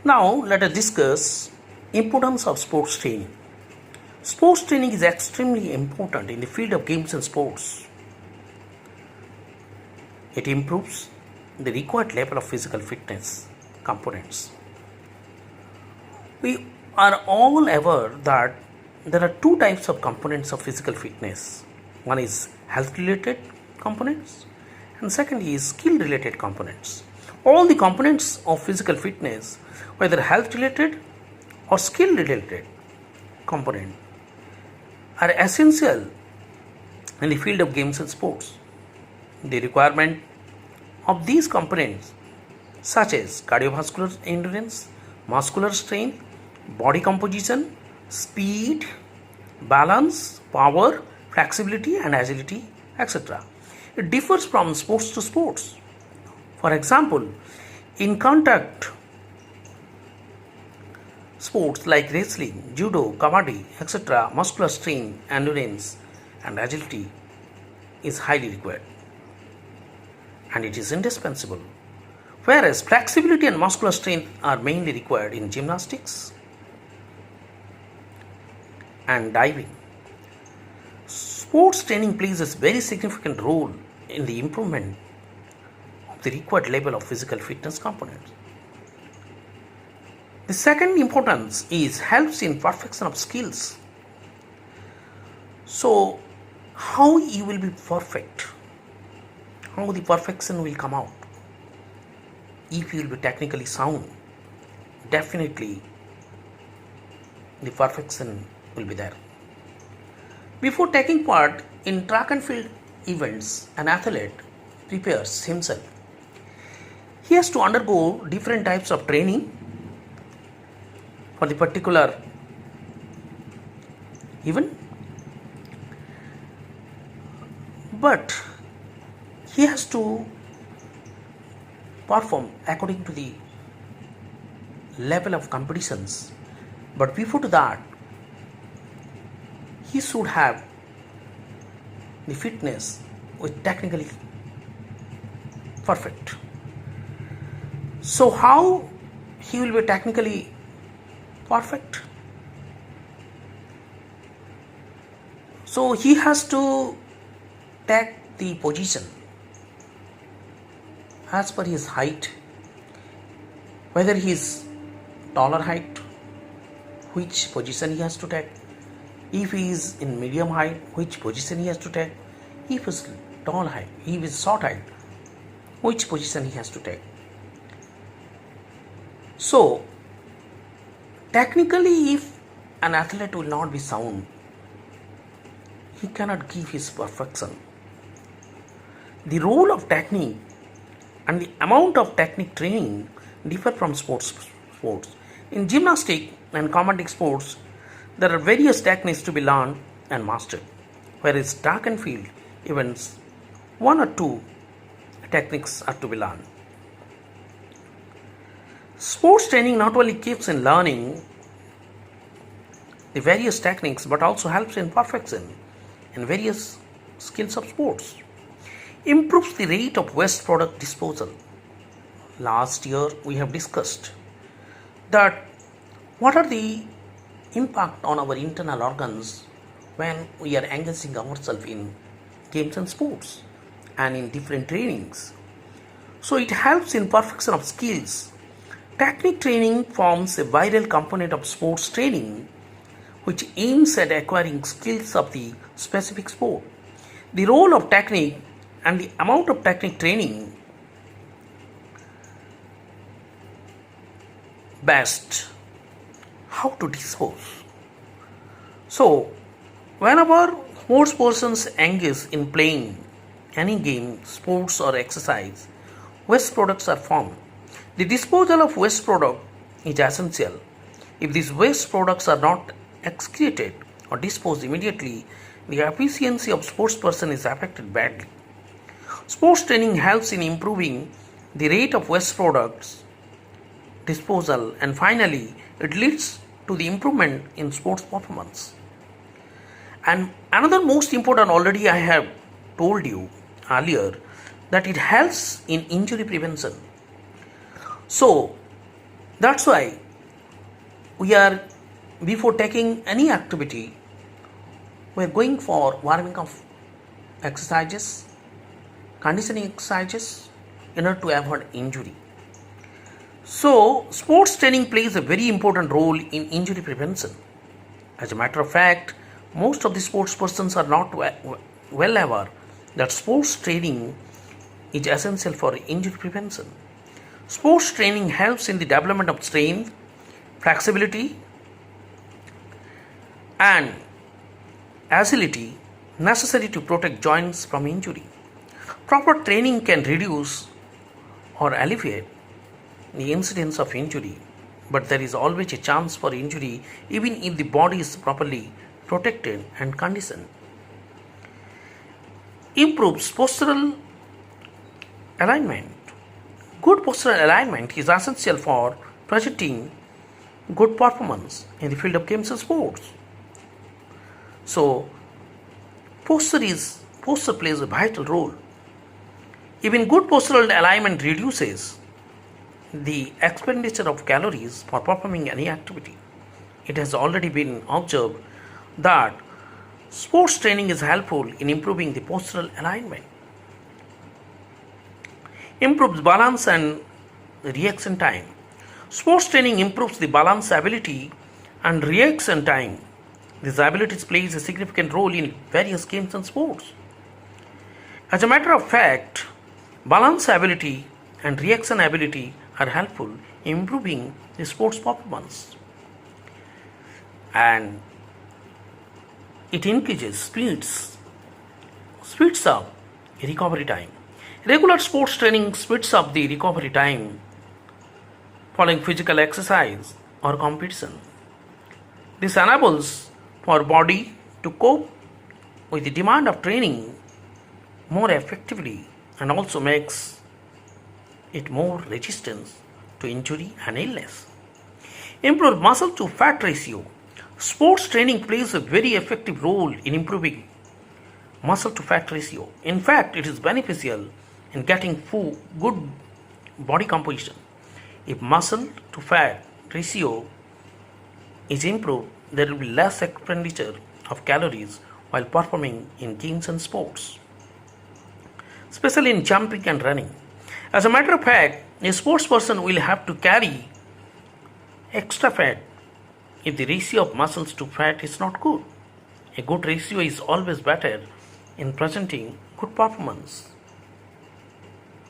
Now let us discuss importance of sports training. Sports training is extremely important in the field of games and sports. It improves the required level of physical fitness components. We are all aware that there are two types of components of physical fitness. One is health related components and second is skill related components. All the components of physical fitness, whether health related or skill related component, are essential in the field of games and sports. The requirement of these components such as cardiovascular endurance, muscular strength, body composition, speed, balance, power, flexibility and agility, etc. It differs from sports to sports. For example, in contact sports like wrestling, judo, kabaddi, etc., muscular strength, endurance and agility is highly required and it is indispensable. Whereas flexibility and muscular strength are mainly required in gymnastics and diving. Sports training plays a very significant role in the improvement of the required level of physical fitness components. The second importance is helps in perfection of skills. So, how you will be perfect? How the perfection will come out? If you will be technically sound, definitely the perfection will be there. Before taking part in track and field events, an athlete prepares himself. He has to undergo different types of training for the particular event, but he has to perform according to the level of competitions. But before that, he should have the fitness with technically perfect. So how he will be technically perfect? So he has to take the position as per his height, whether he is taller height, which position he has to take. If he is in medium height, which position he has to take. If he is tall height, if he is short height, which position he has to take. So, technically, if an athlete will not be sound, he cannot give his perfection. The role of technique and the amount of technique training differ from sports. In gymnastic and combating sports, there are various techniques to be learned and mastered, whereas track and field events, one or two techniques are to be learned. Sports training not only keeps in learning the various techniques but also helps in perfection in various skills of sports. Improves the rate of waste product disposal. Last year we have discussed that what are the impact on our internal organs when we are engaging ourselves in games and sports and in different trainings. So it helps in perfection of skills. Technique training forms a vital component of sports training which aims at acquiring skills of the specific sport. The role of technique and the amount of technique training best. How to dispose? So, whenever most persons engage in playing any game, sports or exercise, waste products are formed. The disposal of waste product is essential. If these waste products are not excreted or disposed immediately, the efficiency of sports person is affected badly. Sports training helps in improving the rate of waste products disposal and finally it leads to the improvement in sports performance. And another most important, already I have told you earlier, that it helps in injury prevention. So That's why we are, before taking any activity, we are going for warming up exercises, conditioning exercises in order to avoid injury. So, sports training plays a very important role in injury prevention. As a matter of fact, most of the sports persons are not well aware that sports training is essential for injury prevention. Sports training helps in the development of strength, flexibility, and agility necessary to protect joints from injury. Proper training can reduce or alleviate the incidence of injury, but there is always a chance for injury even if the body is properly protected and conditioned. Improves postural alignment. Good postural alignment is essential for projecting good performance in the field of games and sports. So, posture plays a vital role. Even good postural alignment reduces the expenditure of calories for performing any activity. It has already been observed that sports training is helpful in improving the postural alignment. Improves balance and reaction time. Sports training improves the balance ability and reaction time. These abilities plays a significant role in various games and sports. As a matter of fact, balance ability and reaction ability are helpful in improving the sports performance, and it increases speeds up recovery time. Regular sports training speeds up the recovery time following physical exercise or competition. This enables for body to cope with the demand of training more effectively and also makes it more resistant to injury and illness. Improve muscle to fat ratio. Sports training plays a very effective role in improving muscle to fat ratio. In fact, it is beneficial in getting good body composition. If muscle to fat ratio is improved, there will be less expenditure of calories while performing in games and sports, especially in jumping and running. As a matter of fact, a sports person will have to carry extra fat if the ratio of muscles to fat is not good. A good ratio is always better in presenting good performance.